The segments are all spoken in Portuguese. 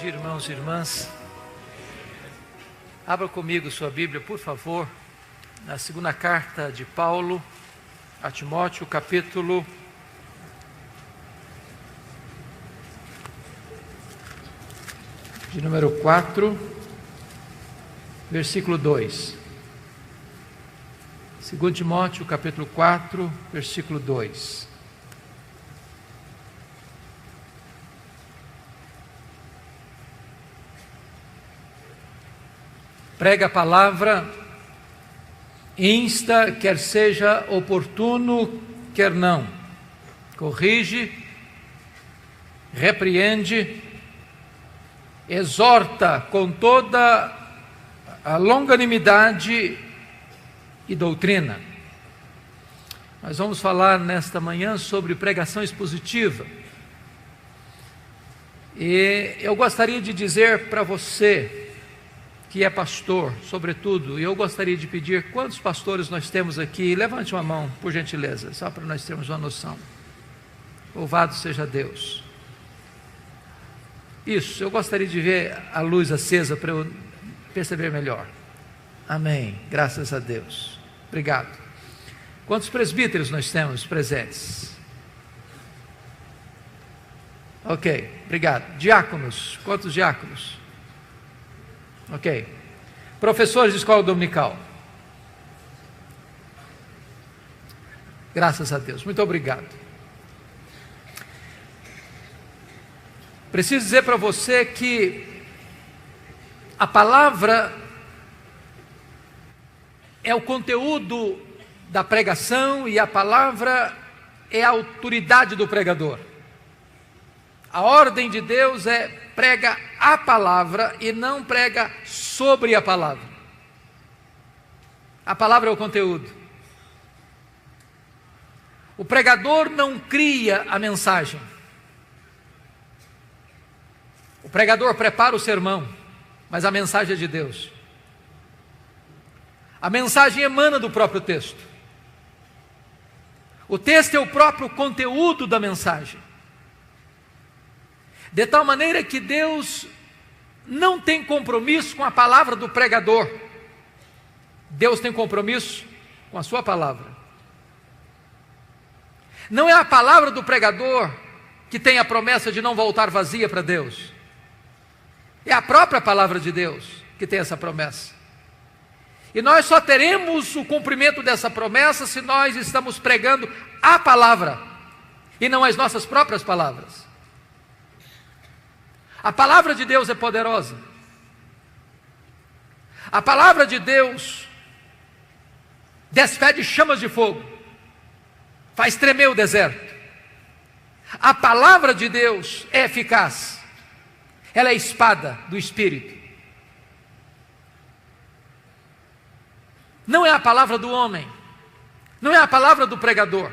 dia, irmãos e irmãs. Abra comigo sua Bíblia, por favor, na segunda carta de Paulo a Timóteo, capítulo de número 4, versículo 2. 2 Timóteo, capítulo 4, versículo 2. Prega a palavra, insta, quer seja oportuno, quer não. Corrige, repreende, exorta com toda a longanimidade e doutrina. Nós vamos falar nesta manhã sobre pregação expositiva. E eu gostaria de dizer para você que é pastor, sobretudo, e eu gostaria de pedir quantos pastores nós temos aqui. Levante uma mão, por gentileza, só para nós termos uma noção. Louvado seja Deus. Isso, eu gostaria de ver a luz acesa para eu perceber melhor. Amém, graças a Deus. Obrigado. Quantos presbíteros nós temos presentes? Ok, obrigado. Diáconos, quantos diáconos? Ok. Professores de escola dominical. Graças a Deus, muito obrigado. Preciso dizer para você que a palavra é o conteúdo da pregação e a palavra é a autoridade do pregador. A ordem de Deus é prega a palavra e não prega sobre a palavra. A palavra é o conteúdo. O pregador não cria a mensagem. O pregador prepara o sermão, mas a mensagem é de Deus. A mensagem emana do próprio texto. O texto é o próprio conteúdo da mensagem. De tal maneira que Deus não tem compromisso com a palavra do pregador. Deus tem compromisso com a sua palavra. Não é a palavra do pregador que tem a promessa de não voltar vazia para Deus. É a própria palavra de Deus que tem essa promessa. E nós só teremos o cumprimento dessa promessa se nós estamos pregando a palavra e não as nossas próprias palavras. A palavra de Deus é poderosa. A palavra de Deus despede chamas de fogo, faz tremer o deserto. A palavra de Deus é eficaz. Ela é a espada do Espírito. Não é a palavra do homem, não é a palavra do pregador.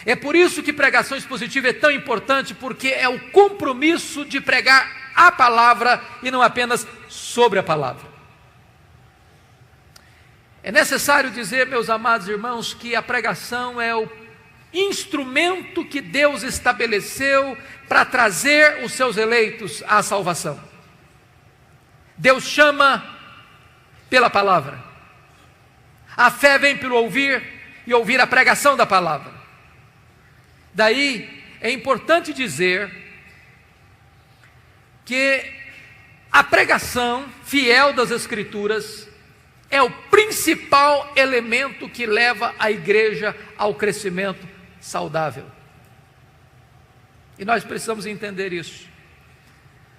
É por isso que pregação expositiva é tão importante, porque é o compromisso de pregar a palavra e não apenas sobre a palavra. É necessário dizer, meus amados irmãos, que a pregação é o instrumento que Deus estabeleceu para trazer os seus eleitos à salvação. Deus chama pela palavra. A fé vem pelo ouvir e ouvir a pregação da palavra. Daí é importante dizer que a pregação fiel das Escrituras é o principal elemento que leva a igreja ao crescimento saudável. E nós precisamos entender isso.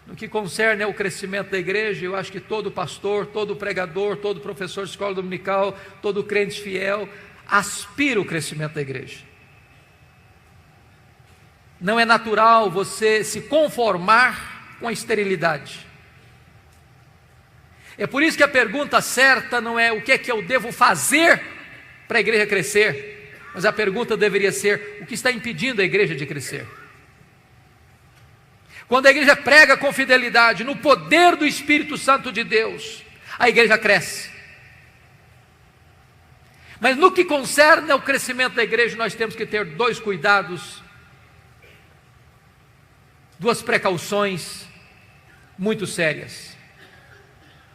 No que concerne ao crescimento da igreja, eu acho que todo pastor, todo pregador, todo professor de escola dominical, todo crente fiel aspira o crescimento da igreja. Não é natural você se conformar com a esterilidade. É por isso que a pergunta certa não é o que é que eu devo fazer para a igreja crescer, mas a pergunta deveria ser: o que está impedindo a igreja de crescer? Quando a igreja prega com fidelidade, no poder do Espírito Santo de Deus, a igreja cresce. Mas no que concerne ao crescimento da igreja, nós temos que ter dois cuidados, duas precauções muito sérias.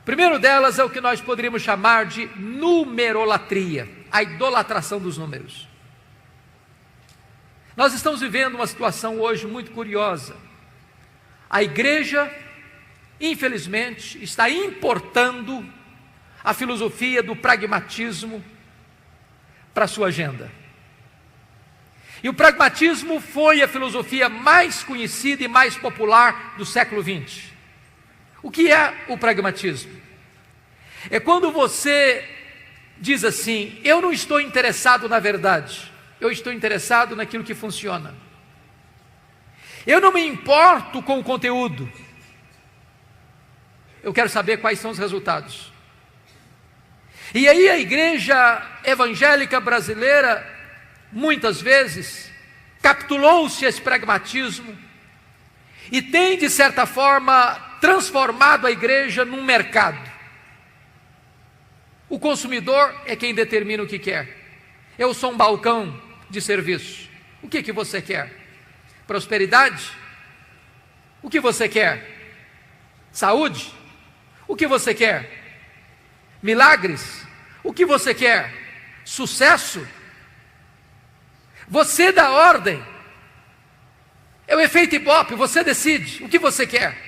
O primeiro delas é o que nós poderíamos chamar de numerolatria, a idolatração dos números. Nós estamos vivendo uma situação hoje muito curiosa. A igreja, infelizmente, está importando a filosofia do pragmatismo para a sua agenda. E o pragmatismo foi a filosofia mais conhecida e mais popular do século XX. O que é o pragmatismo? É quando você diz assim: eu não estou interessado na verdade, eu estou interessado naquilo que funciona. Eu não me importo com o conteúdo, eu quero saber quais são os resultados. E aí a igreja evangélica brasileira, muitas vezes, capitulou-se a esse pragmatismo e tem, de certa forma, transformado a igreja num mercado. O consumidor é quem determina o que quer. Eu sou um balcão de serviço. O que você quer? Prosperidade? O que você quer? Saúde? O que você quer? Milagres? O que você quer? Sucesso? Você dá ordem. É o efeito Ibope, você decide o que você quer.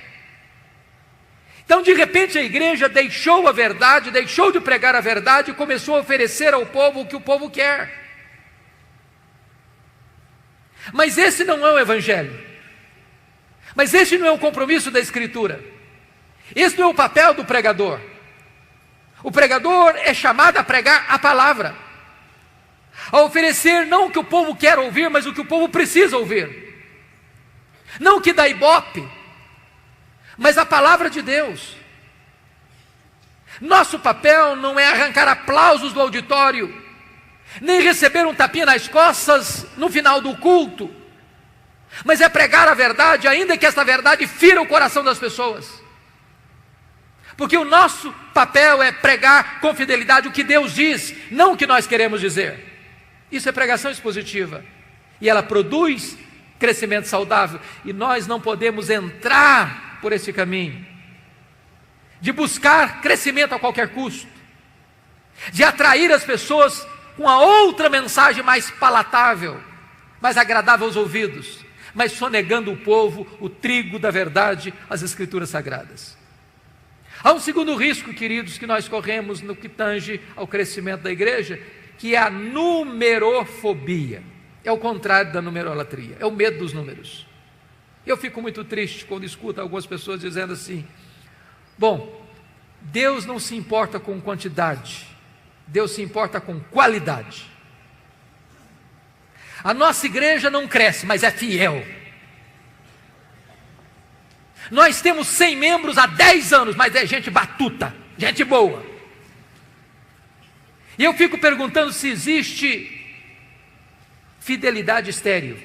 Então, de repente, a igreja deixou a verdade, deixou de pregar a verdade e começou a oferecer ao povo o que o povo quer. Mas esse não é o evangelho. Mas esse não é o compromisso da Escritura. Esse não é o papel do pregador. O pregador é chamado a pregar a palavra, a oferecer não o que o povo quer ouvir, mas o que o povo precisa ouvir. Não o que dá ibope, mas a palavra de Deus. Nosso papel não é arrancar aplausos do auditório, nem receber um tapinha nas costas no final do culto, mas é pregar a verdade, ainda que esta verdade fira o coração das pessoas. Porque o nosso papel é pregar com fidelidade o que Deus diz, não o que nós queremos dizer. Isso é pregação expositiva, e ela produz crescimento saudável, e nós não podemos entrar por esse caminho, de buscar crescimento a qualquer custo, de atrair as pessoas com a outra mensagem mais palatável, mais agradável aos ouvidos, mas sonegando o povo o trigo da verdade, as Escrituras Sagradas. Há um segundo risco, queridos, que nós corremos no que tange ao crescimento da igreja, que é a numerofobia. É o contrário da numerolatria, é o medo dos números. Eu fico muito triste quando escuto algumas pessoas dizendo assim: bom, Deus não se importa com quantidade, Deus se importa com qualidade. A nossa igreja não cresce, mas é fiel. Nós temos 100 membros há 10 anos, mas é gente batuta, gente boa. E eu fico perguntando se existe fidelidade estéril.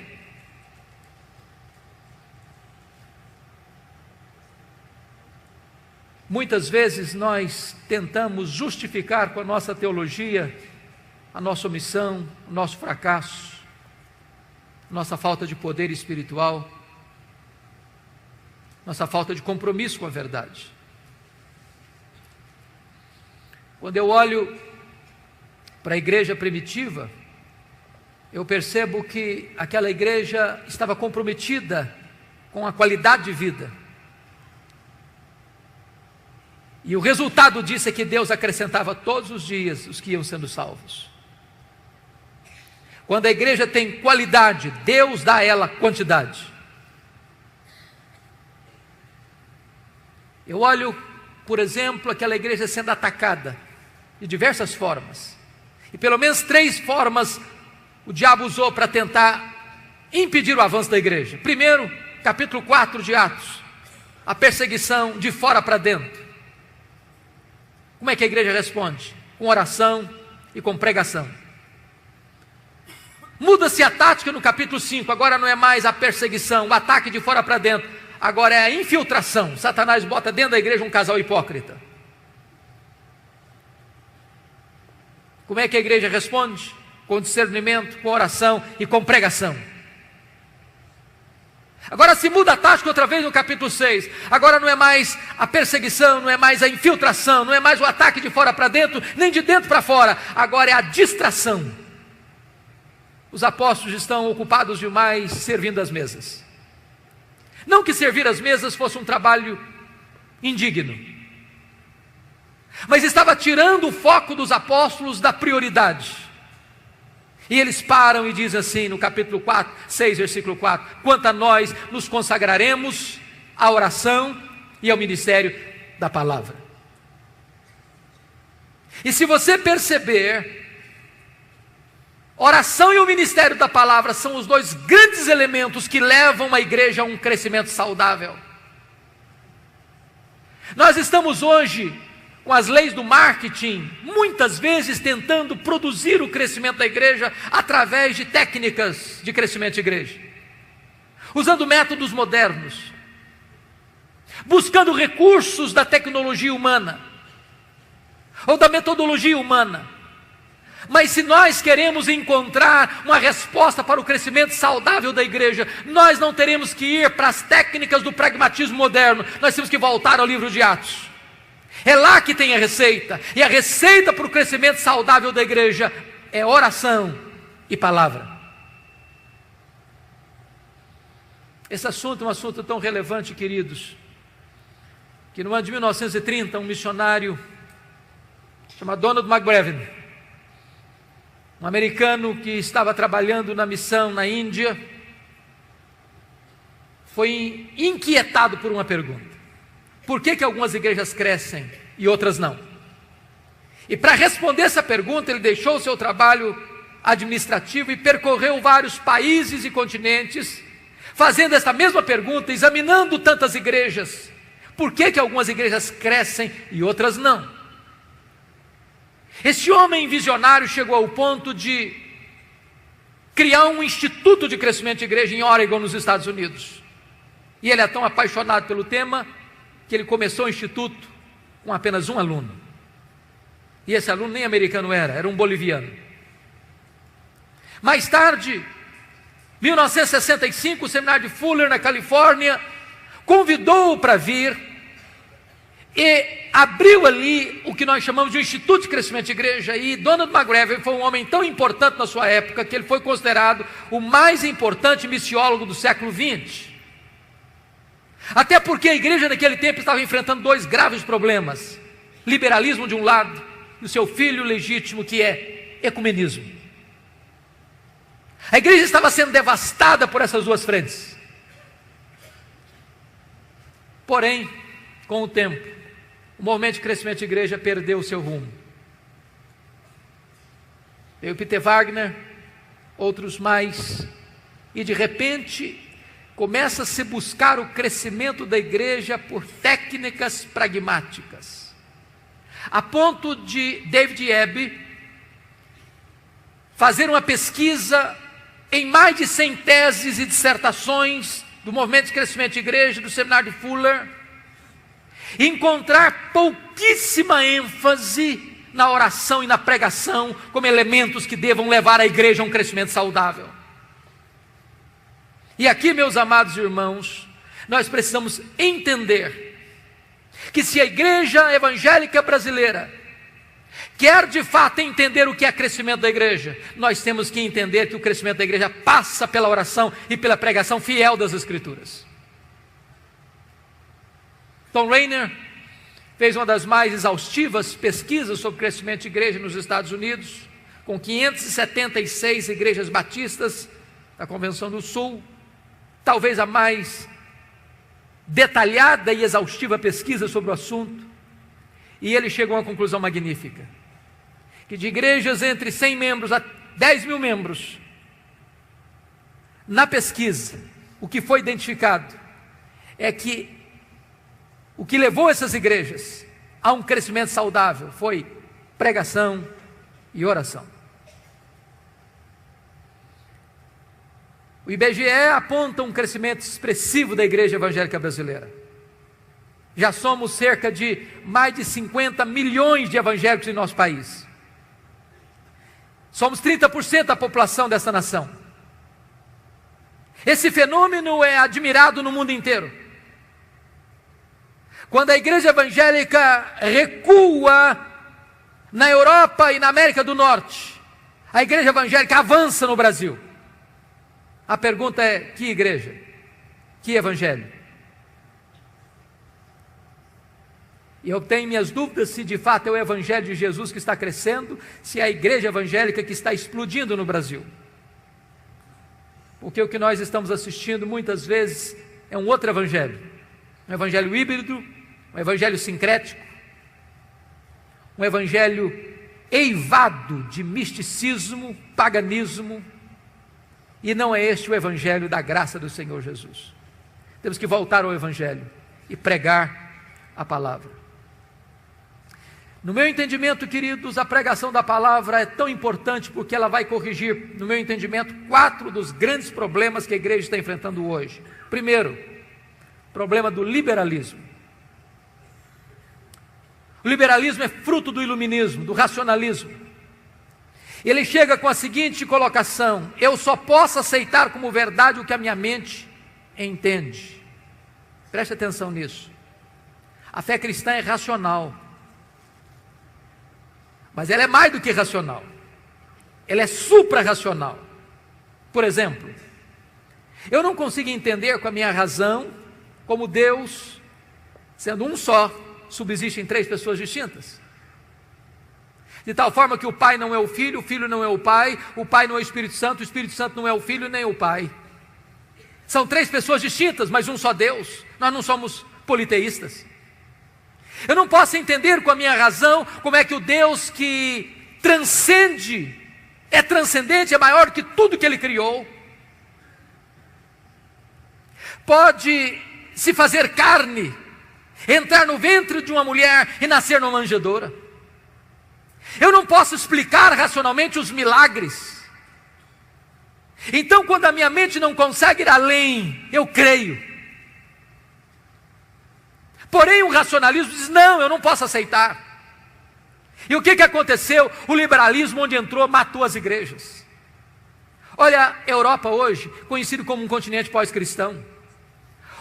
Muitas vezes nós tentamos justificar com a nossa teologia a nossa omissão, o nosso fracasso, nossa falta de poder espiritual, nossa falta de compromisso com a verdade. Quando eu olho para a igreja primitiva, eu percebo que aquela igreja estava comprometida com a qualidade de vida. E o resultado disso é que Deus acrescentava todos os dias os que iam sendo salvos. Quando a igreja tem qualidade, Deus dá a ela quantidade. Eu olho, por exemplo, aquela igreja sendo atacada de diversas formas. E pelo menos 3 formas o diabo usou para tentar impedir o avanço da igreja. Primeiro, capítulo 4 de Atos, a perseguição de fora para dentro. Como é que a igreja responde? Com oração e com pregação. Muda-se a tática no capítulo 5, agora não é mais a perseguição, o ataque de fora para dentro, agora é a infiltração. Satanás bota dentro da igreja um casal hipócrita. Como é que a igreja responde? Com discernimento, com oração e com pregação. Agora se muda a tática outra vez no capítulo 6. Agora não é mais a perseguição, não é mais a infiltração, não é mais o ataque de fora para dentro, nem de dentro para fora. Agora é a distração. Os apóstolos estão ocupados demais servindo as mesas. Não que servir as mesas fosse um trabalho indigno, mas estava tirando o foco dos apóstolos da prioridade. E eles param e dizem assim no capítulo 6, versículo 4: quanto a nós, nos consagraremos à oração e ao ministério da palavra. E se você perceber, oração e o ministério da palavra são os dois grandes elementos que levam a igreja a um crescimento saudável. Nós estamos hoje com as leis do marketing, muitas vezes tentando produzir o crescimento da igreja através de técnicas de crescimento de igreja, usando métodos modernos, buscando recursos da tecnologia humana, ou da metodologia humana. Mas se nós queremos encontrar uma resposta para o crescimento saudável da igreja, nós não teremos que ir para as técnicas do pragmatismo moderno, nós temos que voltar ao livro de Atos. É lá que tem a receita, e a receita para o crescimento saudável da igreja é oração e palavra. Esse assunto é um assunto tão relevante, queridos, que no ano de 1930, um missionário chamado Donald McBrevin, um americano que estava trabalhando na missão na Índia, foi inquietado por uma pergunta: por que algumas igrejas crescem e outras não? E para responder essa pergunta, ele deixou o seu trabalho administrativo e percorreu vários países e continentes, fazendo essa mesma pergunta, examinando tantas igrejas. Por que algumas igrejas crescem e outras não? Esse homem visionário chegou ao ponto de criar um instituto de crescimento de igreja em Oregon, nos Estados Unidos. E ele é tão apaixonado pelo tema que ele começou o instituto com apenas um aluno. E esse aluno nem americano era um boliviano. Mais tarde, 1965, o seminário de Fuller, na Califórnia, convidou-o para vir e abriu ali o que nós chamamos de um Instituto de Crescimento de Igreja. E Donald McBrevin foi um homem tão importante na sua época que ele foi considerado o mais importante missiólogo do século XX. Até porque a igreja naquele tempo estava enfrentando dois graves problemas: liberalismo de um lado e o seu filho legítimo, que é ecumenismo. A igreja estava sendo devastada por essas duas frentes. Porém, com o tempo, o movimento de crescimento de igreja perdeu o seu rumo. Veio Peter Wagner, outros mais, e de repente começa a se buscar o crescimento da igreja por técnicas pragmáticas, a ponto de David Ebb fazer uma pesquisa em mais de 100 teses e dissertações do movimento de crescimento de igreja, do seminário de Fuller, e encontrar pouquíssima ênfase na oração e na pregação como elementos que devam levar a igreja a um crescimento saudável. E aqui, meus amados irmãos, nós precisamos entender que se a igreja evangélica brasileira quer de fato entender o que é crescimento da igreja, nós temos que entender que o crescimento da igreja passa pela oração e pela pregação fiel das Escrituras. Tom Rainer fez uma das mais exaustivas pesquisas sobre crescimento de igreja nos Estados Unidos, com 576 igrejas batistas da Convenção do Sul, talvez a mais detalhada e exaustiva pesquisa sobre o assunto, e ele chegou a uma conclusão magnífica: que de igrejas entre 100 membros a 10 mil membros, na pesquisa, o que foi identificado é que o que levou essas igrejas a um crescimento saudável foi pregação e oração. O IBGE aponta um crescimento expressivo da igreja evangélica brasileira. Já somos cerca de mais de 50 milhões de evangélicos em nosso país. Somos 30% da população dessa nação. Esse fenômeno é admirado no mundo inteiro. Quando a igreja evangélica recua na Europa e na América do Norte, a igreja evangélica avança no Brasil. A pergunta é: que igreja? Que evangelho? E eu tenho minhas dúvidas se de fato é o evangelho de Jesus que está crescendo, se é a igreja evangélica que está explodindo no Brasil. Porque o que nós estamos assistindo muitas vezes é um outro evangelho. Um evangelho híbrido, um evangelho sincrético, um evangelho eivado de misticismo, paganismo, e não é este o evangelho da graça do Senhor Jesus. Temos que voltar ao evangelho e pregar a palavra. No meu entendimento, queridos, a pregação da palavra é tão importante porque ela vai corrigir, no meu entendimento, 4 dos grandes problemas que a igreja está enfrentando hoje. Primeiro, problema do liberalismo. O liberalismo é fruto do iluminismo, do racionalismo. Ele chega com a seguinte colocação: eu só posso aceitar como verdade o que a minha mente entende. Preste atenção nisso. A fé cristã é racional, mas ela é mais do que racional, ela é supra-racional. Por exemplo, eu não consigo entender com a minha razão como Deus, sendo um só, subsiste em 3 pessoas distintas. De tal forma que o Pai não é o Filho não é o Pai não é o Espírito Santo não é o Filho nem o Pai. São 3 pessoas distintas, mas um só Deus. Nós não somos politeístas. Eu não posso entender com a minha razão como é que o Deus que transcende, é transcendente, é maior que tudo que Ele criou, pode se fazer carne, entrar no ventre de uma mulher e nascer numa manjedoura. Eu não posso explicar racionalmente os milagres. Então, quando a minha mente não consegue ir além, eu creio. Porém, o racionalismo diz: não, eu não posso aceitar. E o que aconteceu? O liberalismo, onde entrou, matou as igrejas. Olha, a Europa hoje, conhecido como um continente pós-cristão.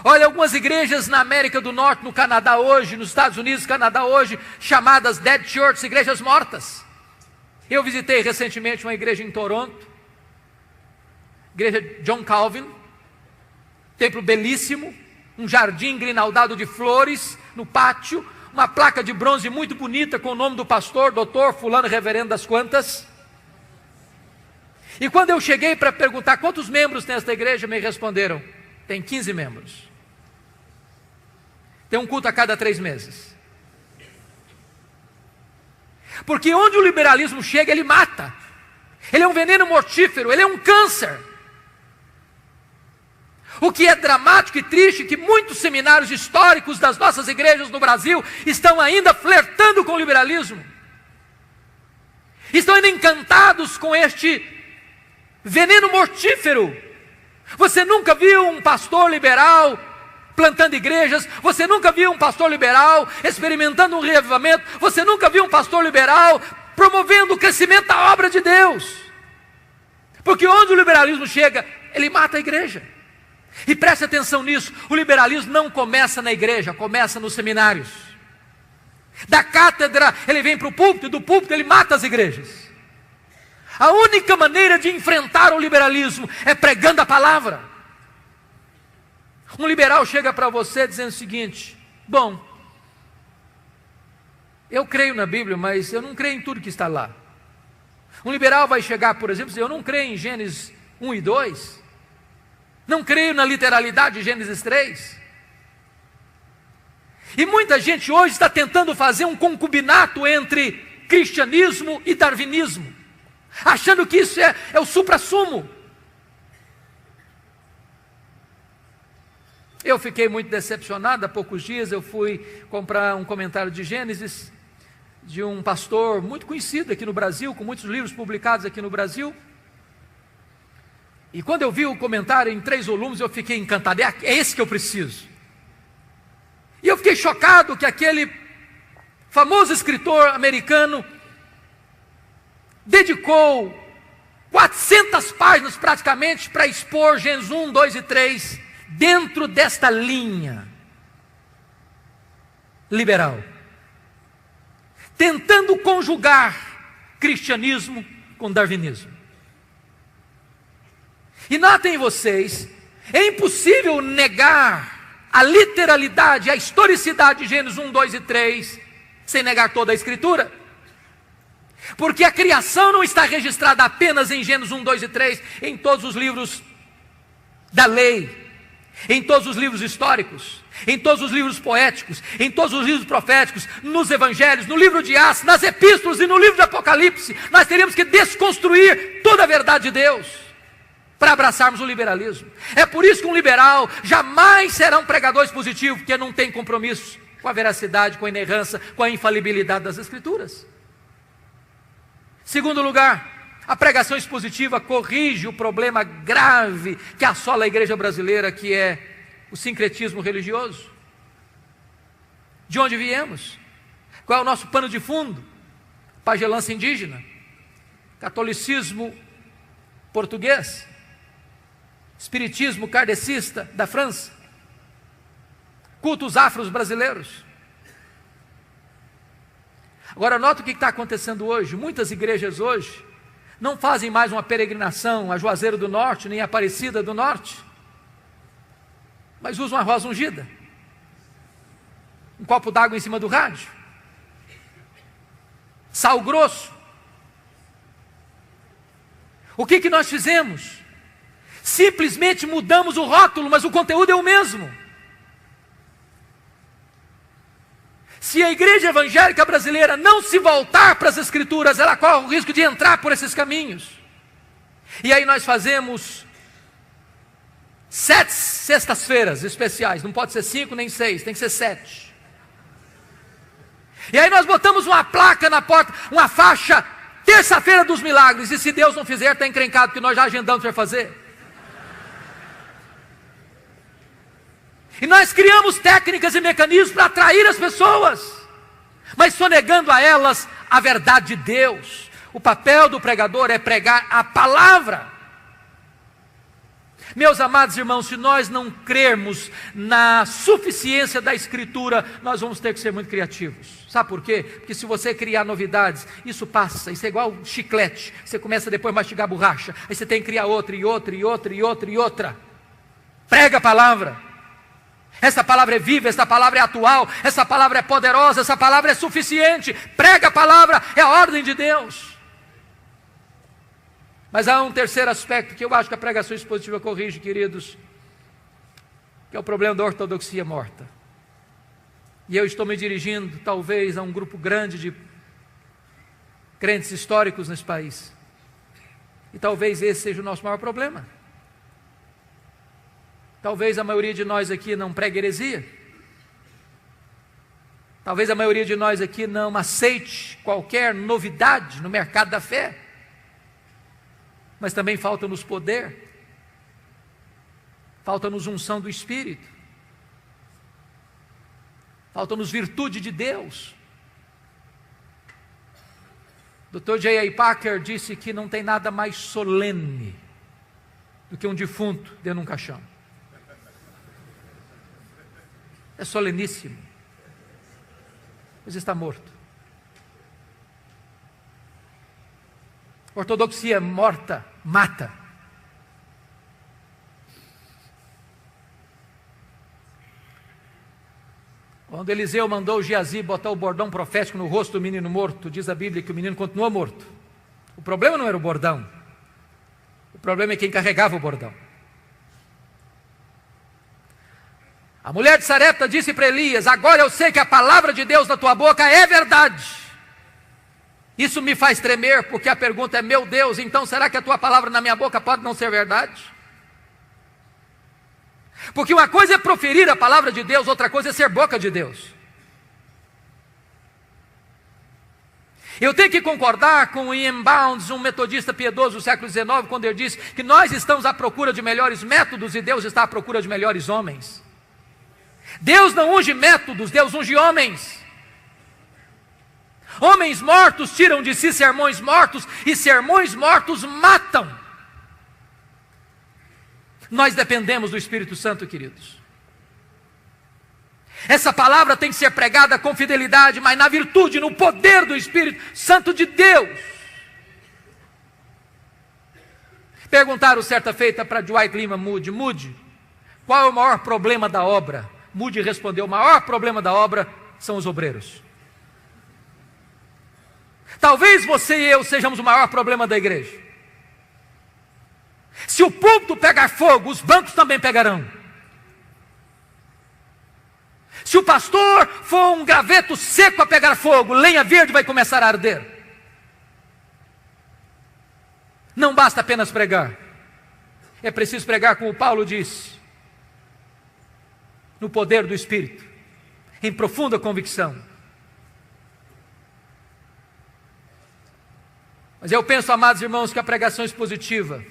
Olha, algumas igrejas na América do Norte, no Canadá hoje, nos Estados Unidos, Canadá hoje, chamadas Dead Church, igrejas mortas. Eu visitei recentemente uma igreja em Toronto, igreja John Calvin, templo belíssimo, um jardim grinaldado de flores no pátio, uma placa de bronze muito bonita com o nome do pastor, doutor fulano reverendo das quantas. E quando eu cheguei para perguntar quantos membros tem esta igreja, me responderam: tem 15 membros. Tem um culto a cada 3 meses. Porque onde o liberalismo chega, ele mata. Ele é um veneno mortífero, ele é um câncer. O que é dramático e triste é que muitos seminários históricos das nossas igrejas no Brasil estão ainda flertando com o liberalismo. Estão ainda encantados com este veneno mortífero. Você nunca viu um pastor liberal plantando igrejas, você nunca viu um pastor liberal experimentando um reavivamento, você nunca viu um pastor liberal promovendo o crescimento da obra de Deus. Porque onde o liberalismo chega, ele mata a igreja. E preste atenção nisso, o liberalismo não começa na igreja, começa nos seminários. Da cátedra ele vem para o púlpito, do púlpito ele mata as igrejas. A única maneira de enfrentar o liberalismo é pregando a palavra. Um liberal chega para você dizendo o seguinte: bom, eu creio na Bíblia, mas eu não creio em tudo que está lá. Um liberal vai chegar, por exemplo, e dizer: eu não creio em Gênesis 1 e 2, não creio na literalidade de Gênesis 3. E muita gente hoje está tentando fazer um concubinato entre cristianismo e darwinismo, achando que isso é o suprassumo. Eu fiquei muito decepcionado. Há poucos dias eu fui comprar um comentário de Gênesis de um pastor muito conhecido aqui no Brasil, com muitos livros publicados aqui no Brasil. E quando eu vi o comentário em 3 volumes, eu fiquei encantado. É esse que eu preciso. E eu fiquei chocado que aquele famoso escritor americano dedicou 400 páginas praticamente para expor Gênesis 1, 2 e 3 dentro desta linha liberal, tentando conjugar cristianismo com darwinismo. E notem vocês, é impossível negar a literalidade, a historicidade de Gênesis 1, 2 e 3, sem negar toda a Escritura. Porque a criação não está registrada apenas em Gênesis 1, 2 e 3, em todos os livros da lei, em todos os livros históricos, em todos os livros poéticos, em todos os livros proféticos, nos evangelhos, no livro de Atos, nas epístolas e no livro de Apocalipse. Nós teríamos que desconstruir toda a verdade de Deus para abraçarmos o liberalismo. É por isso que um liberal jamais será um pregador expositivo, porque não tem compromisso com a veracidade, com a inerrância, com a infalibilidade das Escrituras. Segundo lugar, a pregação expositiva corrige o problema grave que assola a igreja brasileira, que é o sincretismo religioso. De onde viemos? Qual é o nosso pano de fundo? Pagelança indígena, catolicismo português, espiritismo kardecista da França, cultos afros brasileiros. Agora nota o que está acontecendo hoje. Muitas igrejas hoje não fazem mais uma peregrinação a Juazeiro do Norte, nem a Aparecida do Norte, mas usam a rosa ungida, um copo d'água em cima do rádio, sal grosso. O que nós fizemos? Simplesmente mudamos o rótulo, mas o conteúdo é o mesmo. Se a igreja evangélica brasileira não se voltar para as Escrituras, ela corre o risco de entrar por esses caminhos. E aí nós fazemos 7 sextas-feiras especiais, não pode ser 5 nem 6, tem que ser 7. E aí nós botamos uma placa na porta, uma faixa, terça-feira dos milagres, e se Deus não fizer, está encrencado, que nós já agendamos para fazer. E nós criamos técnicas e mecanismos para atrair as pessoas, mas sonegando a elas a verdade de Deus. O papel do pregador é pregar a palavra. Meus amados irmãos, se nós não crermos na suficiência da Escritura, nós vamos ter que ser muito criativos. Sabe por quê? Porque se você criar novidades, isso passa, isso é igual chiclete. Você começa depois a mastigar borracha, aí você tem que criar outra, e outra, e outra, e outra, e outra. Prega a palavra. Essa palavra é viva, essa palavra é atual, essa palavra é poderosa, essa palavra é suficiente. Prega a palavra, é a ordem de Deus. Mas há um terceiro aspecto que eu acho que a pregação expositiva corrige, queridos, que é o problema da ortodoxia morta. E eu estou me dirigindo talvez a um grupo grande de crentes históricos nesse país. E talvez esse seja o nosso maior problema. Talvez a maioria de nós aqui não pregue heresia. Talvez a maioria de nós aqui não aceite qualquer novidade no mercado da fé. Mas também falta-nos poder. Falta-nos unção do Espírito. Falta-nos virtude de Deus. Dr. J.I. Packer disse que não tem nada mais solene do que um defunto dentro de um caixão. É soleníssimo, mas está morto. Ortodoxia morta mata. Quando Eliseu mandou Geazi botar o bordão profético no rosto do menino morto, diz a Bíblia que o menino continuou morto. O problema não era o bordão, o problema é quem carregava o bordão. A mulher de Sarepta disse para Elias: agora eu sei que a palavra de Deus na tua boca é verdade. Isso me faz tremer, porque a pergunta é: meu Deus, então será que a tua palavra na minha boca pode não ser verdade? Porque uma coisa é proferir a palavra de Deus, outra coisa é ser boca de Deus. Eu tenho que concordar com Ian Bounds, um metodista piedoso do século XIX, quando ele disse que nós estamos à procura de melhores métodos e Deus está à procura de melhores homens. Deus não unge métodos, Deus unge homens. Homens mortos tiram de si sermões mortos, e sermões mortos matam. Nós dependemos do Espírito Santo, queridos. Essa palavra tem que ser pregada com fidelidade, mas na virtude, no poder do Espírito Santo de Deus. Perguntaram certa feita para Dwight Lyman Moody: Moody, qual é o maior problema da obra? Moody respondeu: o maior problema da obra são os obreiros. Talvez você e eu sejamos o maior problema da igreja. Se o púlpito pegar fogo, os bancos também pegarão. Se o pastor for um graveto seco a pegar fogo, lenha verde vai começar a arder. Não basta apenas pregar. É preciso pregar, como Paulo disse, no poder do Espírito, em profunda convicção. Mas eu penso, amados irmãos, que a pregação expositiva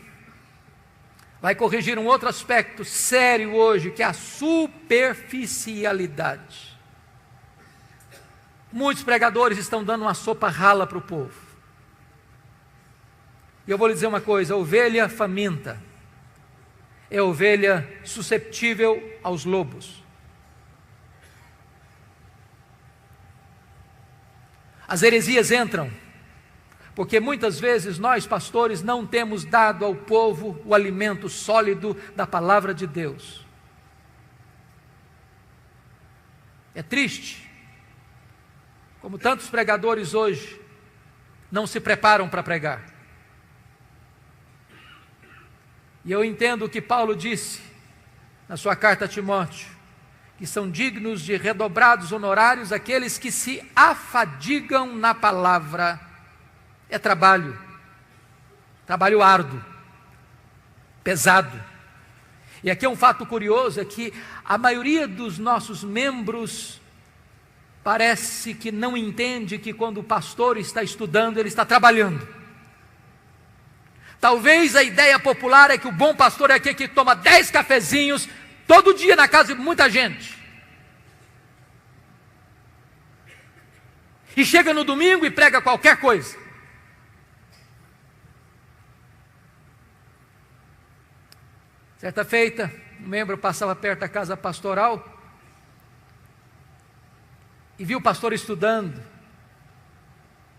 vai corrigir um outro aspecto sério hoje, que é a superficialidade. Muitos pregadores estão dando uma sopa rala para o povo. E eu vou lhe dizer uma coisa: a ovelha faminta é a ovelha susceptível aos lobos. As heresias entram porque muitas vezes nós, pastores, não temos dado ao povo o alimento sólido da palavra de Deus. É triste como tantos pregadores hoje não se preparam para pregar. E eu entendo o que Paulo disse na sua carta a Timóteo, que são dignos de redobrados honorários aqueles que se afadigam na palavra. É trabalho árduo, pesado. E aqui é um fato curioso, é que a maioria dos nossos membros parece que não entende que quando o pastor está estudando, ele está trabalhando. Talvez a ideia popular é que o bom pastor é aquele que toma 10 cafezinhos todo dia na casa de muita gente. E chega no domingo e prega qualquer coisa. Certa feita, um membro passava perto da casa pastoral e viu o pastor estudando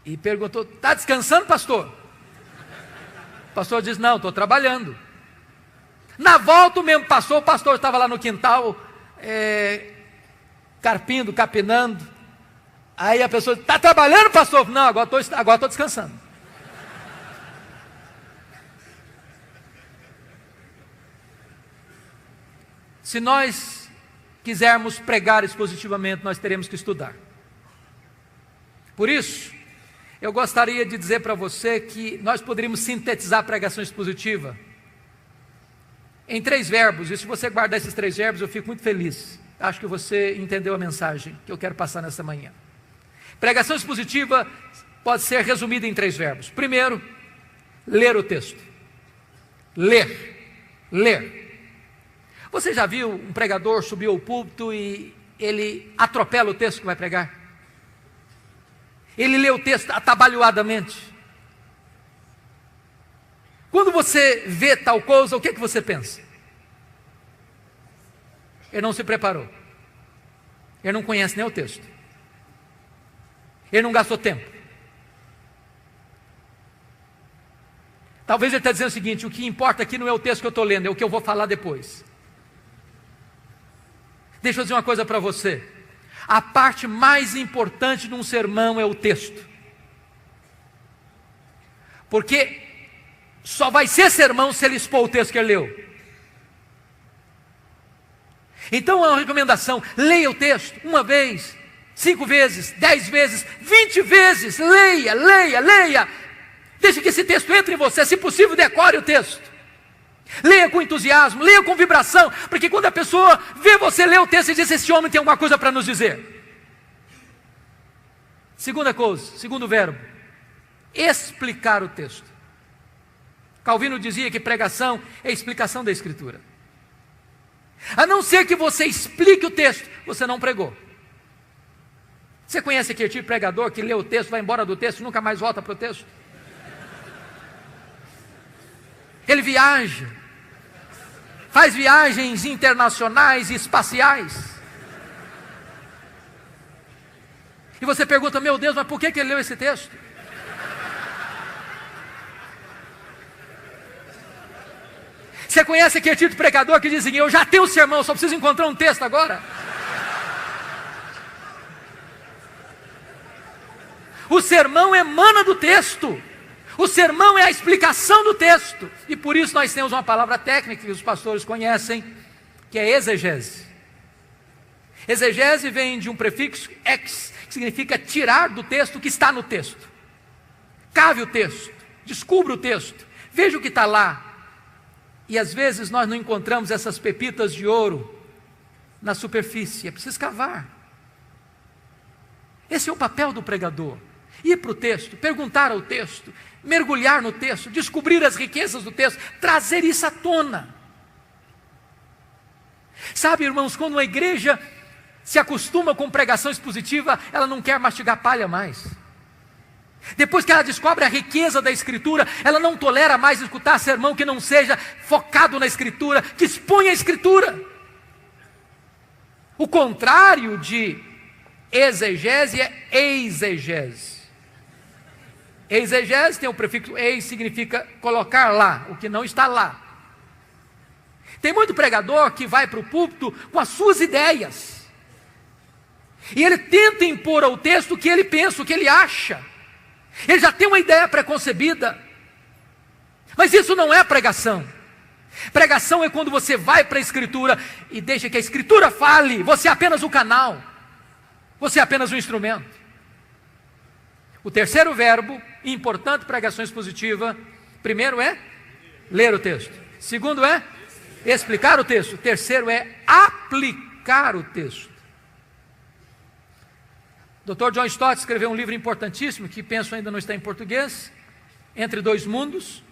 e perguntou: está descansando, pastor? O pastor disse: não, estou trabalhando. Na volta o mesmo passou, o pastor estava lá no quintal, carpindo, capinando. Aí a pessoa: está trabalhando, pastor? Não, agora estou descansando. Se nós quisermos pregar expositivamente, nós teremos que estudar. Por isso, eu gostaria de dizer para você que nós poderíamos sintetizar a pregação expositiva em 3 verbos, e se você guardar esses 3 verbos, eu fico muito feliz. Acho que você entendeu a mensagem que eu quero passar nessa manhã. Pregação expositiva pode ser resumida em 3 verbos. Primeiro, ler o texto. Ler. Você já viu um pregador subir ao púlpito e ele atropela o texto que vai pregar? Ele lê o texto atabalhoadamente. Quando você vê tal coisa, o que você pensa? Ele não se preparou. Ele não conhece nem o texto. Ele não gastou tempo. Talvez ele está dizendo o seguinte: o que importa aqui não é o texto que eu estou lendo, é o que eu vou falar depois. Deixa eu dizer uma coisa para você: a parte mais importante de um sermão é o texto, porque só vai ser sermão se ele expor o texto que ele leu. Então é uma recomendação: leia o texto 1 vez, 5 vezes, 10 vezes, 20 vezes, leia, deixe que esse texto entre em você, se possível decore o texto. Leia com entusiasmo, leia com vibração, porque quando a pessoa vê você ler o texto e diz: esse homem tem alguma coisa para nos dizer. Segunda coisa, segundo verbo, explicar o texto. Calvino dizia que pregação é explicação da Escritura. A não ser que você explique o texto, você não pregou. Você conhece aquele tipo de pregador que lê o texto, vai embora do texto e nunca mais volta para o texto? Ele viaja, faz viagens internacionais e espaciais. E você pergunta, meu Deus, mas por que ele leu esse texto? Você conhece aquele tipo de pregador que diz assim, eu já tenho o sermão, só preciso encontrar um texto agora? O sermão emana do texto. O sermão é a explicação do texto. E por isso nós temos uma palavra técnica que os pastores conhecem, que é exegese. Exegese vem de um prefixo ex, que significa tirar do texto o que está no texto. Cave o texto, descubra o texto, veja o que está lá. E às vezes nós não encontramos essas pepitas de ouro na superfície, é preciso cavar. Esse é o papel do pregador. Ir para o texto, perguntar ao texto, mergulhar no texto, descobrir as riquezas do texto, trazer isso à tona. Sabe, irmãos, quando uma igreja se acostuma com pregação expositiva, ela não quer mastigar palha mais. Depois que ela descobre a riqueza da Escritura, ela não tolera mais escutar sermão que não seja focado na Escritura, que exponha a Escritura. O contrário de exegese é exegese. Exegese tem o prefixo ex, significa colocar lá, o que não está lá. Tem muito pregador que vai para o púlpito com as suas ideias. E ele tenta impor ao texto o que ele pensa, o que ele acha. Ele já tem uma ideia preconcebida. Mas isso não é pregação. Pregação é quando você vai para a Escritura e deixa que a Escritura fale. Você é apenas o canal. Você é apenas um instrumento. O terceiro verbo, importante pregação expositiva, primeiro é ler o texto. Segundo é explicar o texto. Terceiro é aplicar o texto. Dr. John Stott escreveu um livro importantíssimo, que penso ainda não está em português, Entre Dois Mundos.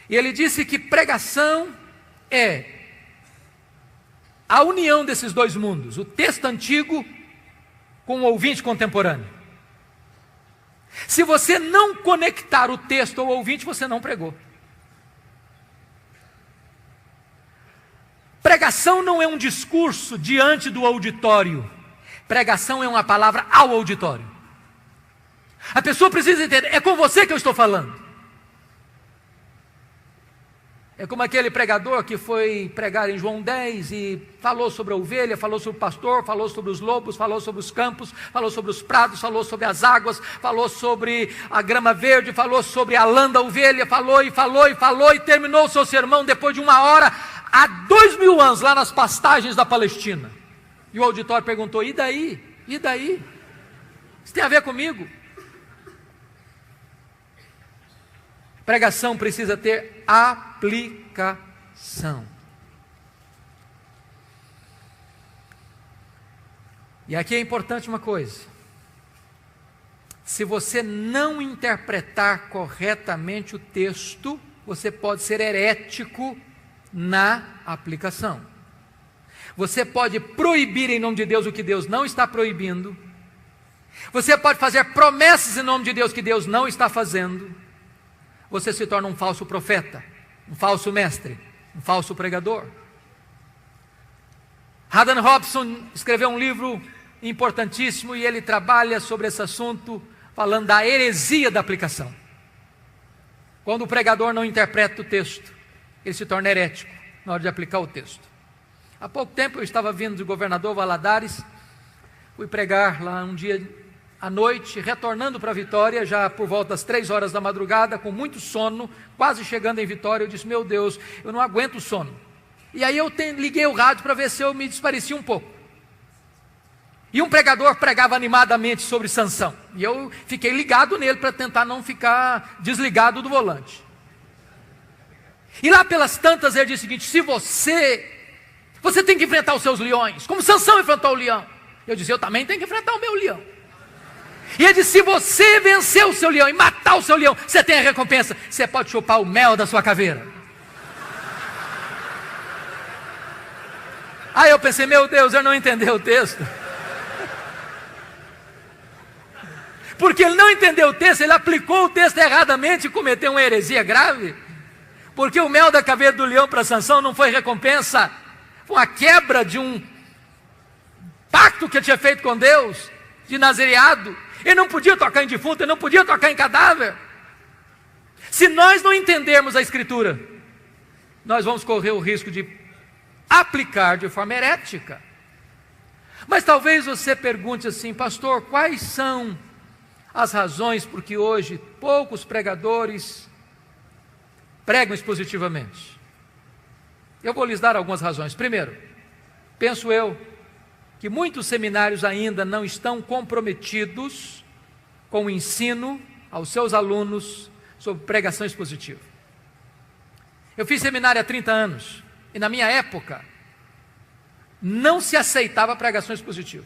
E ele disse que pregação é a união desses dois mundos, o texto antigo com o ouvinte contemporâneo. Se você não conectar o texto ao ouvinte, você não pregou. Pregação não é um discurso diante do auditório. Pregação é uma palavra ao auditório. A pessoa precisa entender, é com você que eu estou falando. É como aquele pregador que foi pregar em João 10 e falou sobre a ovelha, falou sobre o pastor, falou sobre os lobos, falou sobre os campos, falou sobre os prados, falou sobre as águas, falou sobre a grama verde, falou sobre a lã da ovelha, falou e terminou o seu sermão depois de 1 hora, há 2000 anos, lá nas pastagens da Palestina. E o auditório perguntou, e daí? E daí? Isso tem a ver comigo? Pregação precisa ter aplicação. E aqui é importante uma coisa. Se você não interpretar corretamente o texto, você pode ser herético na aplicação. Você pode proibir em nome de Deus o que Deus não está proibindo. Você pode fazer promessas em nome de Deus que Deus não está fazendo. Você se torna um falso profeta, um falso mestre, um falso pregador. Haddon Robson escreveu um livro importantíssimo e ele trabalha sobre esse assunto, falando da heresia da aplicação. Quando o pregador não interpreta o texto, ele se torna herético na hora de aplicar o texto. Há pouco tempo eu estava vindo de Governador Valadares, fui pregar lá um dia à noite, retornando para Vitória, já por volta das 3 horas da madrugada, com muito sono, quase chegando em Vitória, eu disse, meu Deus, eu não aguento o sono. E aí eu liguei o rádio para ver se eu me desparecia um pouco. E um pregador pregava animadamente sobre Sansão, e eu fiquei ligado nele para tentar não ficar desligado do volante. E lá pelas tantas ele disse o seguinte, se você tem que enfrentar os seus leões, como Sansão enfrentou o leão. Eu disse, eu também tenho que enfrentar o meu leão. E ele disse, se você vencer o seu leão e matar o seu leão, você tem a recompensa, você pode chupar o mel da sua caveira. Aí eu pensei, meu Deus, eu não entendi o texto. Porque ele não entendeu o texto, ele aplicou o texto erradamente e cometeu uma heresia grave. Porque o mel da caveira do leão para Sansão não foi recompensa, foi uma quebra de um pacto que ele tinha feito com Deus, de nazereado. Ele não podia tocar em defunto, ele não podia tocar em cadáver. Se nós não entendermos a Escritura, nós vamos correr o risco de aplicar de forma herética. Mas talvez você pergunte assim: pastor, quais são as razões por que hoje poucos pregadores pregam expositivamente? Eu vou lhes dar algumas razões. Primeiro, penso eu que muitos seminários ainda não estão comprometidos com o ensino aos seus alunos sobre pregação expositiva. Eu fiz seminário há 30 anos e na minha época não se aceitava pregação expositiva.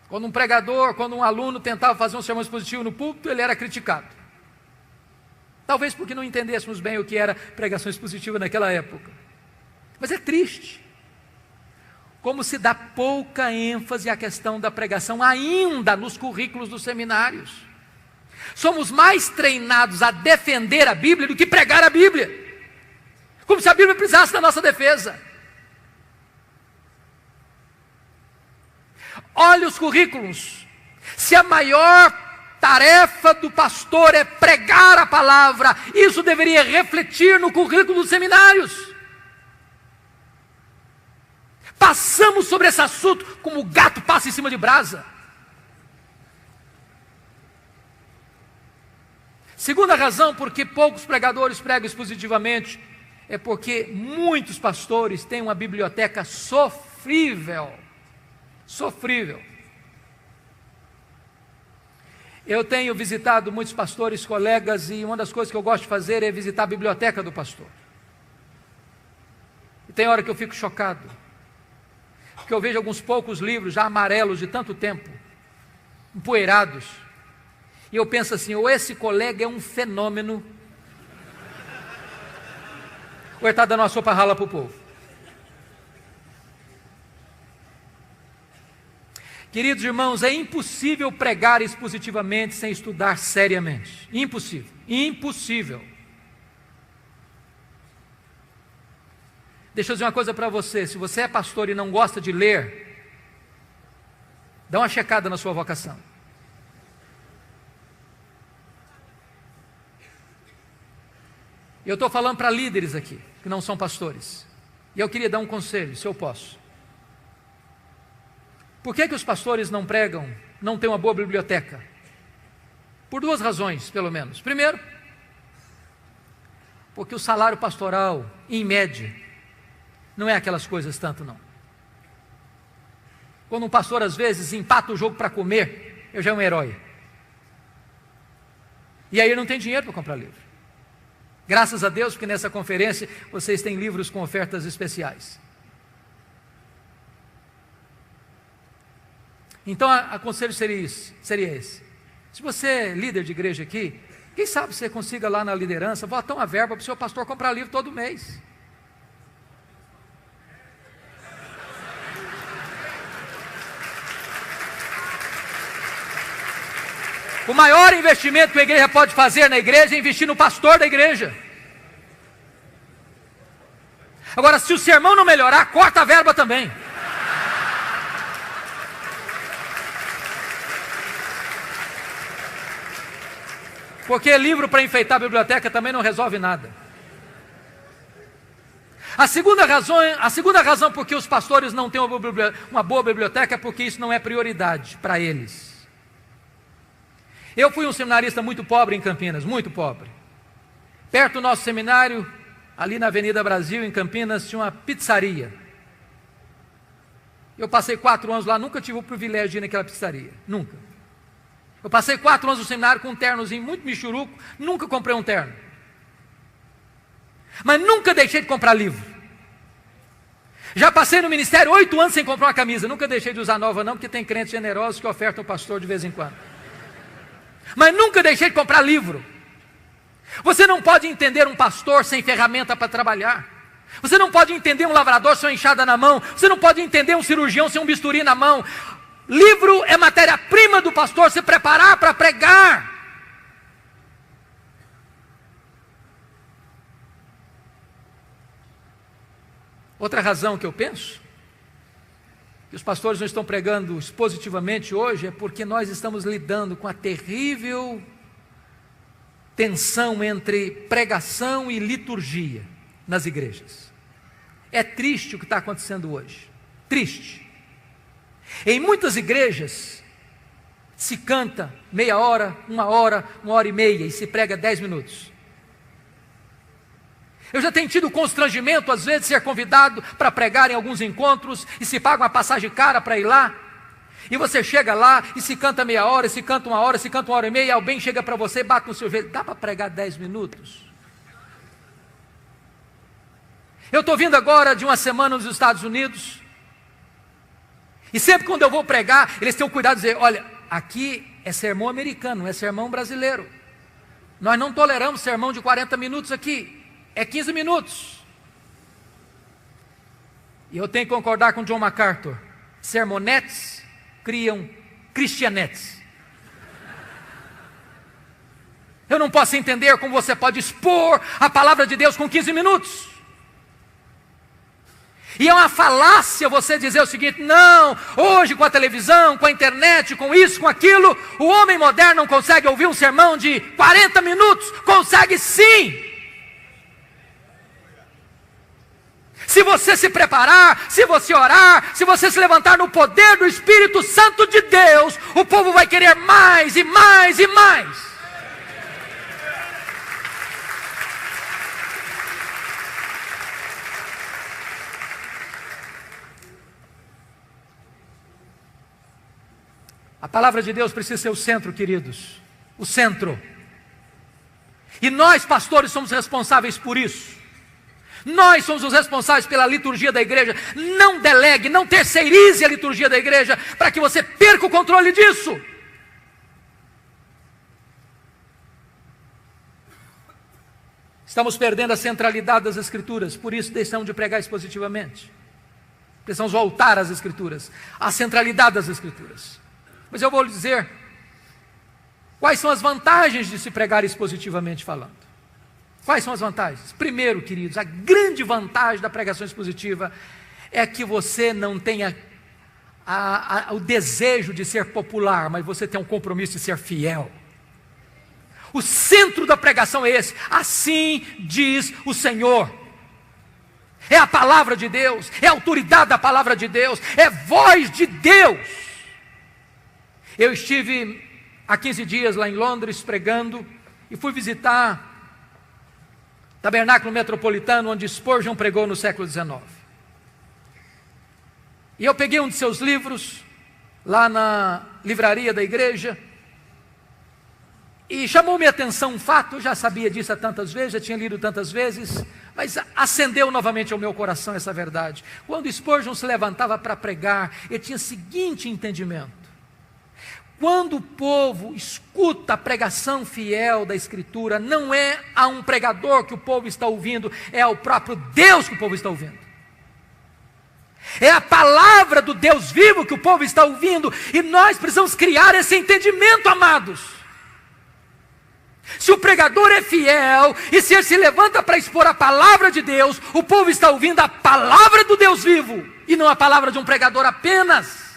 Quando um aluno tentava fazer um sermão expositivo no púlpito, ele era criticado. Talvez porque não entendêssemos bem o que era pregação expositiva naquela época. Mas é triste como se dá pouca ênfase à questão da pregação ainda nos currículos dos seminários. Somos mais treinados a defender a Bíblia do que pregar a Bíblia, como se a Bíblia precisasse da nossa defesa. Olhe os currículos. Se a maior tarefa do pastor é pregar a palavra, isso deveria refletir no currículo dos seminários. Passamos sobre esse assunto como o gato passa em cima de brasa. Segunda razão por que poucos pregadores pregam expositivamente é porque muitos pastores têm uma biblioteca sofrível. Sofrível. Eu tenho visitado muitos pastores, colegas, e uma das coisas que eu gosto de fazer é visitar a biblioteca do pastor. E tem hora que eu fico chocado, porque eu vejo alguns poucos livros já amarelos de tanto tempo, empoeirados, e eu penso assim: ou esse colega é um fenômeno, ou ele está dando uma sopa rala para o povo. Queridos irmãos, é impossível pregar expositivamente sem estudar seriamente. Impossível, impossível. Deixa eu dizer uma coisa para você: se você é pastor e não gosta de ler, dá uma checada na sua vocação. Eu estou falando para líderes aqui, que não são pastores, e eu queria dar um conselho, se eu posso. Por que os pastores não pregam, não têm uma boa biblioteca? Por duas razões, pelo menos. Primeiro, porque o salário pastoral, em média, não é aquelas coisas tanto não. Quando um pastor às vezes empata o jogo para comer, eu já é um herói. E aí ele não tem dinheiro para comprar livro. Graças a Deus, porque nessa conferência vocês têm livros com ofertas especiais. Então, o conselho seria esse. Se você é líder de igreja aqui, quem sabe você consiga lá na liderança botar uma verba para o seu pastor comprar livro todo mês. O maior investimento que a igreja pode fazer na igreja é investir no pastor da igreja. Agora, se o sermão não melhorar, corta a verba também. Porque livro para enfeitar a biblioteca também não resolve nada. A segunda razão por que os pastores não têm uma boa biblioteca é porque isso não é prioridade para eles. Eu fui um seminarista muito pobre em Campinas, muito pobre. Perto do nosso seminário, ali na Avenida Brasil, em Campinas, tinha uma pizzaria. Eu passei 4 anos lá, nunca tive o privilégio de ir naquela pizzaria, nunca. Eu passei 4 anos no seminário com um ternozinho muito michuruco, nunca comprei um terno. Mas nunca deixei de comprar livro. Já passei no ministério 8 anos sem comprar uma camisa, nunca deixei de usar nova não, porque tem crentes generosos que ofertam o pastor de vez em quando. Mas nunca deixei de comprar livro. Você não pode entender um pastor sem ferramenta para trabalhar. Você não pode entender um lavrador sem uma enxada na mão. Você não pode entender um cirurgião sem um bisturi na mão. Livro é matéria-prima hora do pastor se preparar para pregar. Outra razão que eu penso que os pastores não estão pregando expositivamente hoje é porque nós estamos lidando com a terrível tensão entre pregação e liturgia nas igrejas. É triste o que está acontecendo hoje. Triste. Em muitas igrejas se canta meia hora, 1h30 e se prega 10 minutos. Eu já tenho tido constrangimento, às vezes, de ser convidado para pregar em alguns encontros e se paga uma passagem cara para ir lá. E você chega lá e se canta meia hora, se canta 1h, se canta 1h30 e alguém chega para você e bate no seu joelho. Dá para pregar 10 minutos? Eu estou vindo agora de uma semana nos Estados Unidos. E sempre quando eu vou pregar, eles têm o cuidado de dizer, olha, aqui é sermão americano, não é sermão brasileiro. Nós não toleramos sermão de 40 minutos aqui. É 15 minutos. E eu tenho que concordar com John MacArthur. Sermonetes criam cristianetes. Eu não posso entender como você pode expor a palavra de Deus com 15 minutos. E é uma falácia você dizer o seguinte, não, hoje com a televisão, com a internet, com isso, com aquilo, o homem moderno não consegue ouvir um sermão de 40 minutos. Consegue sim. Se você se preparar, se você orar, se você se levantar no poder do Espírito Santo de Deus, o povo vai querer mais e mais e mais. A palavra de Deus precisa ser o centro, queridos. O centro. E nós, pastores, somos responsáveis por isso. Nós somos os responsáveis pela liturgia da igreja. Não delegue, não terceirize a liturgia da igreja para que você perca o controle disso. Estamos perdendo a centralidade das Escrituras, por isso deixamos de pregar expositivamente. Precisamos voltar às Escrituras, à centralidade das Escrituras. Mas eu vou lhe dizer quais são as vantagens de se pregar expositivamente falando. Quais são as vantagens? Primeiro, queridos, a grande vantagem da pregação expositiva é que você não tenha o desejo de ser popular, mas você tem um compromisso de ser fiel. O centro da pregação é esse, assim diz o Senhor. É a palavra de Deus, é a autoridade da palavra de Deus, é voz de Deus. Eu estive há 15 dias lá em Londres pregando e fui visitar Tabernáculo Metropolitano, onde Spurgeon pregou no século XIX. E eu peguei um de seus livros, lá na livraria da igreja, e chamou minha atenção um fato, eu já sabia disso há tantas vezes, já tinha lido tantas vezes, mas acendeu novamente ao meu coração essa verdade. Quando Spurgeon se levantava para pregar, ele tinha o seguinte entendimento: quando o povo escuta a pregação fiel da Escritura, não é a um pregador que o povo está ouvindo, é ao próprio Deus que o povo está ouvindo. É a palavra do Deus vivo que o povo está ouvindo, e nós precisamos criar esse entendimento, amados. Se o pregador é fiel, e se ele se levanta para expor a palavra de Deus, o povo está ouvindo a palavra do Deus vivo, e não a palavra de um pregador apenas.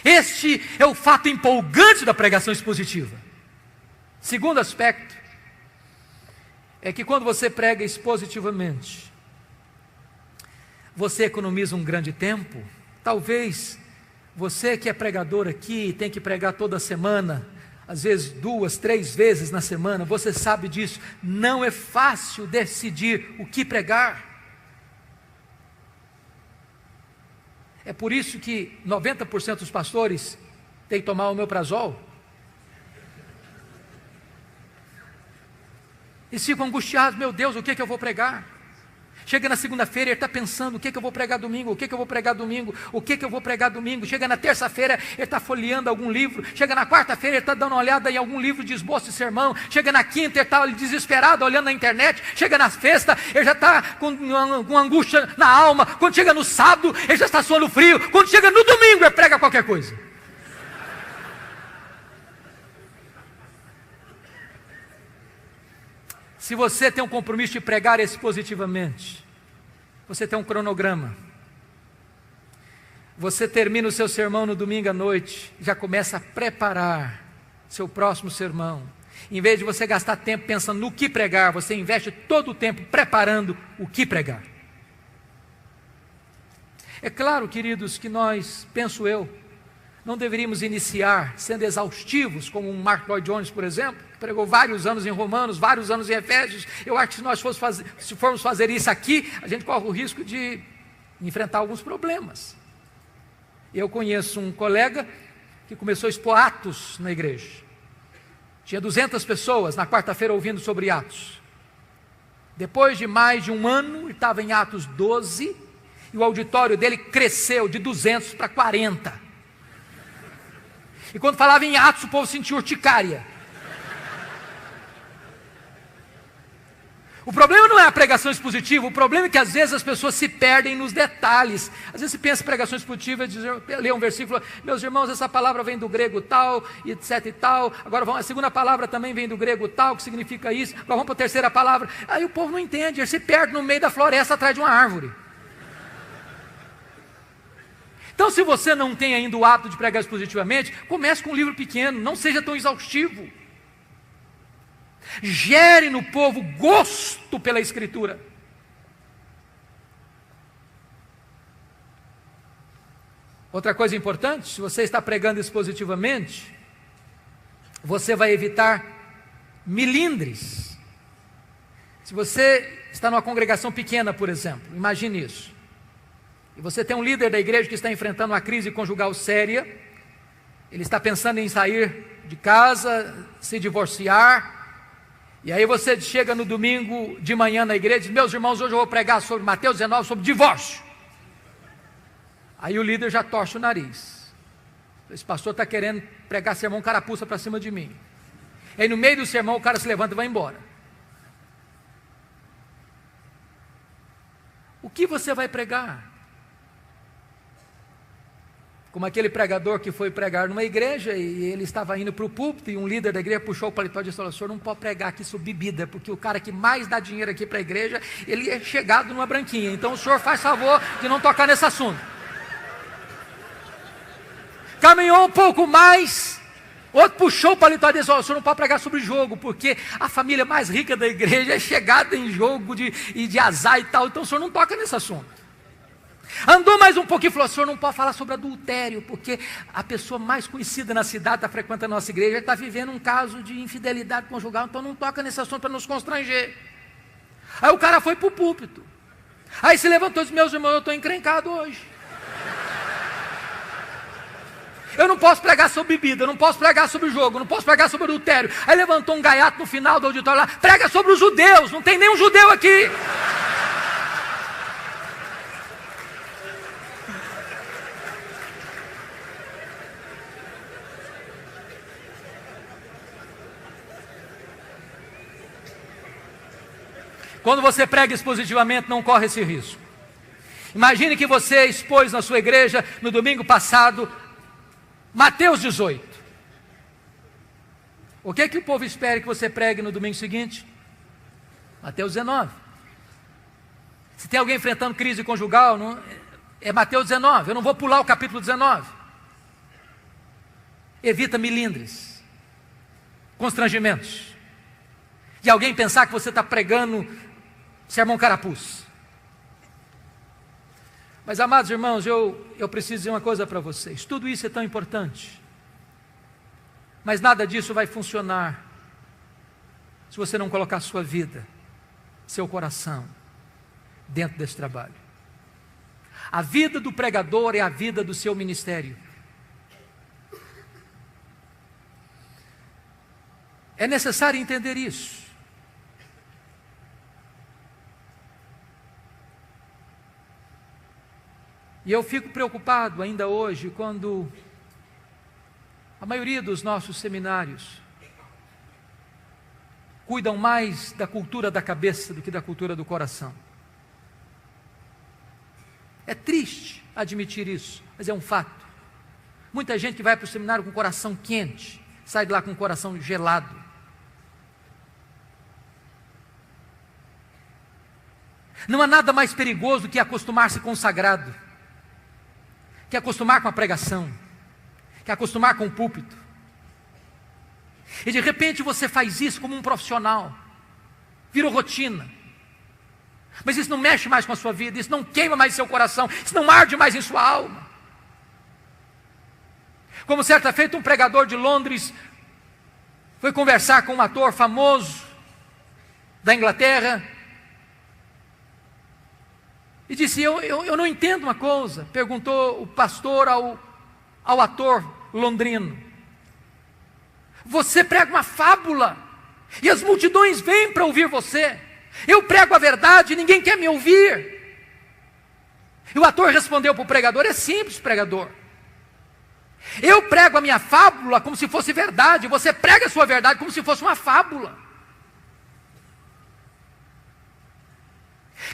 Este é o fato empolgante da pregação expositiva. Segundo aspecto, é que quando você prega expositivamente, você economiza um grande tempo. Talvez você que é pregador aqui, tem que pregar toda semana, às vezes 2, 3 vezes na semana, você sabe disso. Não é fácil decidir o que pregar. É por isso que 90% dos pastores têm que tomar o omeprazol. E ficam angustiados, meu Deus, o que eu vou pregar? Chega na segunda-feira, ele está pensando, o que eu vou pregar domingo? O que eu vou pregar domingo? O que eu vou pregar domingo? Chega na terça-feira, ele está folheando algum livro. Chega na quarta-feira, ele está dando uma olhada em algum livro de esboço de sermão. Chega na quinta, ele está desesperado, olhando na internet. Chega na sexta, ele já está com angústia na alma. Quando chega no sábado, ele já está suando frio. Quando chega no domingo, ele prega qualquer coisa. Se você tem um compromisso de pregar expositivamente, você tem um cronograma. Você termina o seu sermão no domingo à noite, já começa a preparar seu próximo sermão. Em vez de você gastar tempo pensando no que pregar, você investe todo o tempo preparando o que pregar. É claro, queridos, que nós, penso eu, não deveríamos iniciar sendo exaustivos, como um Mark Lloyd Jones, por exemplo, que pregou vários anos em Romanos, vários anos em Efésios. Eu acho que se nós formos fazer isso aqui, a gente corre o risco de enfrentar alguns problemas. Eu conheço um colega que começou a expor Atos na igreja. Tinha 200 pessoas na quarta-feira ouvindo sobre Atos. Depois de mais de um ano, ele estava em Atos 12, e o auditório dele cresceu de 200 para 40. E quando falava em Atos, o povo sentia urticária. O problema não é a pregação expositiva, o problema é que às vezes as pessoas se perdem nos detalhes. Às vezes se pensa em pregação expositiva, lê um versículo, meus irmãos, essa palavra vem do grego tal, etc e tal, agora a segunda palavra também vem do grego tal, que significa isso, agora vamos para a terceira palavra. Aí o povo não entende, ele se perde no meio da floresta atrás de uma árvore. Então, se você não tem ainda o hábito de pregar expositivamente, comece com um livro pequeno, não seja tão exaustivo. Gere no povo gosto pela Escritura. Outra coisa importante, se você está pregando expositivamente, você vai evitar milindres. Se você está numa congregação pequena, por exemplo, imagine isso. E você tem um líder da igreja que está enfrentando uma crise conjugal séria, ele está pensando em sair de casa, se divorciar, e aí você chega no domingo de manhã na igreja e diz, meus irmãos, hoje eu vou pregar sobre Mateus 19, sobre divórcio. Aí o líder já torce o nariz. Esse pastor está querendo pregar sermão carapuça para cima de mim. Aí no meio do sermão o cara se levanta e vai embora. O que você vai pregar? Como aquele pregador que foi pregar numa igreja e ele estava indo para o púlpito e um líder da igreja puxou o paletó e disse, o senhor não pode pregar aqui sobre bebida, porque o cara que mais dá dinheiro aqui para a igreja, ele é chegado numa branquinha, então o senhor faz favor de não tocar nesse assunto. Caminhou um pouco mais, outro puxou o paletó e disse, o senhor não pode pregar sobre jogo, porque a família mais rica da igreja é chegada em jogo de azar e tal, então o senhor não toca nesse assunto. Andou mais um pouquinho e falou, o senhor não pode falar sobre adultério, porque a pessoa mais conhecida na cidade está frequentando a nossa igreja, está vivendo um caso de infidelidade conjugal, então não toca nesse assunto para nos constranger. Aí o cara foi para o púlpito, aí se levantou e disse, meus irmãos, eu estou encrencado hoje. Eu não posso pregar sobre bebida, eu não posso pregar sobre jogo, eu não posso pregar sobre adultério. Aí levantou um gaiato no final do auditório lá, prega sobre os judeus, não tem nenhum judeu aqui. Quando você prega expositivamente, não corre esse risco. Imagine que você expôs na sua igreja, no domingo passado, Mateus 18. O que o povo espera que você pregue no domingo seguinte? Mateus 19. Se tem alguém enfrentando crise conjugal, é Mateus 19. Eu não vou pular o capítulo 19. Evita milindres, constrangimentos. De alguém pensar que você está pregando sermão carapuz. Mas, amados irmãos, eu preciso dizer uma coisa para vocês. Tudo isso é tão importante. Mas nada disso vai funcionar se você não colocar sua vida, seu coração, dentro desse trabalho. A vida do pregador é a vida do seu ministério. É necessário entender isso. E eu fico preocupado ainda hoje quando a maioria dos nossos seminários cuidam mais da cultura da cabeça do que da cultura do coração. É triste admitir isso, mas é um fato. Muita gente que vai para o seminário com o coração quente, sai de lá com o coração gelado. Não há nada mais perigoso do que acostumar-se com o sagrado, que acostumar com a pregação, que acostumar com o púlpito. E de repente você faz isso como um profissional, virou rotina. Mas isso não mexe mais com a sua vida, isso não queima mais seu coração, isso não arde mais em sua alma. Como certa feita um pregador de Londres foi conversar com um ator famoso da Inglaterra e disse: eu não entendo uma coisa. Perguntou o pastor ao ator londrino: você prega uma fábula e as multidões vêm para ouvir você. Eu prego a verdade e ninguém quer me ouvir. E o ator respondeu para o pregador: é simples, pregador. Eu prego a minha fábula como se fosse verdade, você prega a sua verdade como se fosse uma fábula.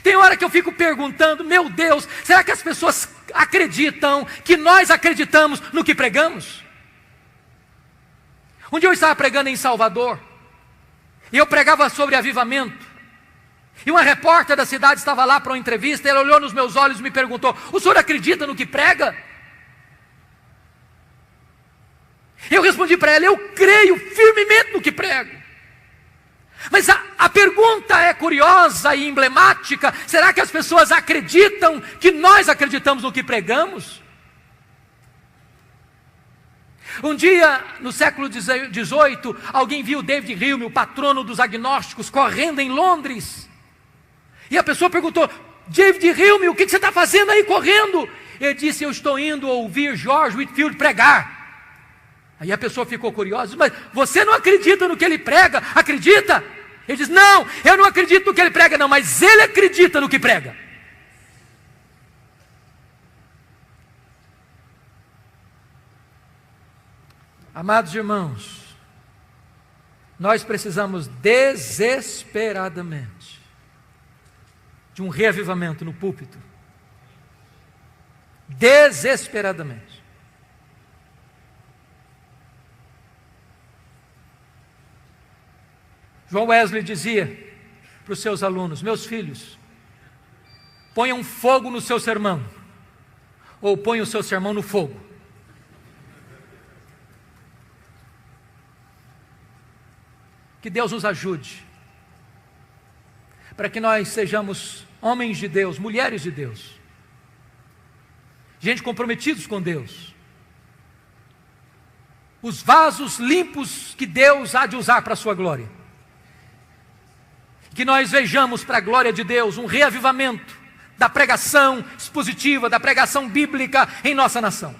Tem hora que eu fico perguntando: meu Deus, será que as pessoas acreditam que nós acreditamos no que pregamos? Um dia eu estava pregando em Salvador, e eu pregava sobre avivamento, e uma repórter da cidade estava lá para uma entrevista. Ela olhou nos meus olhos e me perguntou: o senhor acredita no que prega? Eu respondi para ela: eu creio firmemente no que prego. Mas a pergunta é curiosa e emblemática: será que as pessoas acreditam que nós acreditamos no que pregamos? Um dia, no século XVIII, alguém viu David Hume, o patrono dos agnósticos, correndo em Londres. E a pessoa perguntou: David Hume, o que você está fazendo aí correndo? Ele disse: eu estou indo ouvir George Whitefield pregar. Aí a pessoa ficou curiosa: mas você não acredita no que ele prega? Acredita? Ele diz: não, eu não acredito no que ele prega não, mas ele acredita no que prega. Amados irmãos, nós precisamos desesperadamente de um reavivamento no púlpito. Desesperadamente. João Wesley dizia para os seus alunos: meus filhos, ponham fogo no seu sermão, ou ponham o seu sermão no fogo. Que Deus nos ajude, para que nós sejamos homens de Deus, mulheres de Deus, gente comprometidos com Deus, os vasos limpos que Deus há de usar para a sua glória. Que nós vejamos para a glória de Deus um reavivamento da pregação expositiva, da pregação bíblica em nossa nação.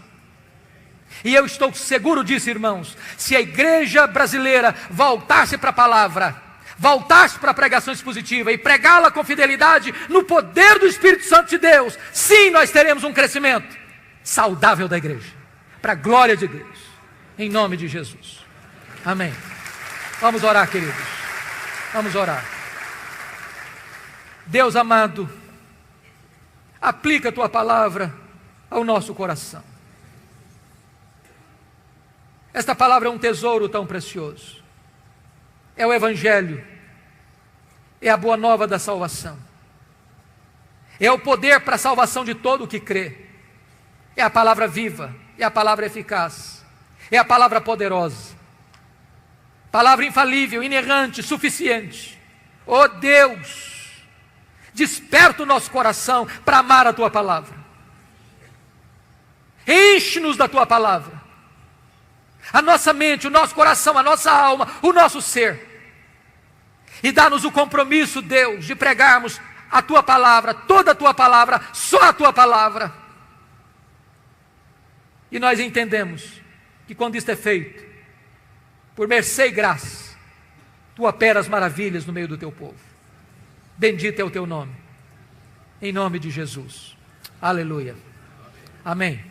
E eu estou seguro disso, irmãos: se a igreja brasileira voltar-se para a palavra, voltar-se para a pregação expositiva e pregá-la com fidelidade no poder do Espírito Santo de Deus, sim, nós teremos um crescimento saudável da igreja, para a glória de Deus, em nome de Jesus. Amém. Vamos orar, queridos. Vamos orar. Deus amado, aplica a tua palavra ao nosso coração. Esta palavra é um tesouro tão precioso. É o Evangelho, é a boa nova da salvação, é o poder para a salvação de todo o que crê, é a palavra viva, é a palavra eficaz, é a palavra poderosa, palavra infalível, inerrante, suficiente. Oh Deus, desperta o nosso coração para amar a tua palavra, enche-nos da tua palavra, a nossa mente, o nosso coração, a nossa alma, o nosso ser, e dá-nos o compromisso, Deus, de pregarmos a tua palavra, toda a tua palavra, só a tua palavra. E nós entendemos que quando isto é feito, por mercê e graça, tu operas maravilhas no meio do teu povo. Bendito é o teu nome, em nome de Jesus. Aleluia. Amém.